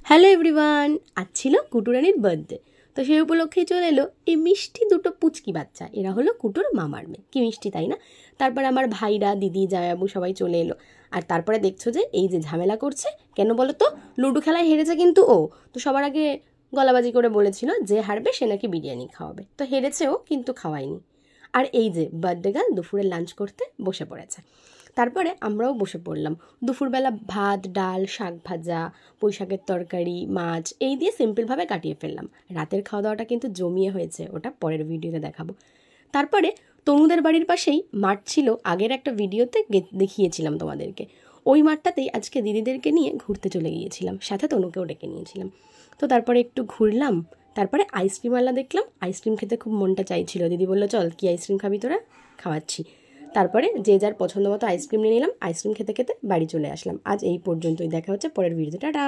Hello everyone, আজ ছিল কুটুরানির birthday. তো সেই উপলক্ষেই চলে এলো এই মিষ্টি দুটো পুচকি বাচ্চা। এরা হলো কুটুর মামার মেয়ে। কি মিষ্টি তাই না? তারপর আমার ভাইরা, দিদি, জামাইবাবু সবাই চলে এলো। আর তারপরে দেখছো যে এই যে ঝামেলা করছে কেন বলো তো? লুডো খেলায় হেরেছে কিন্তু ও। তো সবার আগে গলাবাজি করে বলেছিল যে হারবে সে নাকি বিরিয়ানি খাওয়াবে। তো হেরেছে ও, কিন্তু খাওয়ায়নি। আর এই যে বার্থডে গার্ল দুপুরে লাঞ্চ করতে বসে পড়েছে। তারপরে আমরাও বসে পড়লাম। দুপুরবেলা ভাত, ডাল, শাক ভাজা, পুঁই শাকের তরকারি, মাছ এই দিয়ে সিম্পলভাবে কাটিয়ে ফেললাম। রাতের খাওয়া দাওয়াটা কিন্তু জমিয়ে হয়েছে, ওটা পরের ভিডিওতে দেখাবো। তারপরে তনুদের বাড়ির পাশেই মাঠ ছিল, আগের একটা ভিডিওতে দেখিয়েছিলাম তোমাদেরকে। ওই মাঠটাতেই আজকে দিদিদেরকে নিয়ে ঘুরতে চলে গিয়েছিলাম, সাথে তনুকেও ডেকে নিয়েছিলাম। তো তারপরে একটু ঘুরলাম, তারপরে আইসক্রিমওয়ালা দেখলাম। আইসক্রিম খেতে খুব মনটা চাইছিল। দিদি বললো চল, কি আইসক্রিম খাবি তোরা? খাওয়াচ্ছি। তারপরে যে যার পছন্দ মতো আইসক্রিম নিয়ে নিলাম। আইসক্রিম খেতে খেতে বাড়ি চলে আসলাম। আজ এই পর্যন্তই, দেখা হচ্ছে পরের ভিডিওতে। টাটা।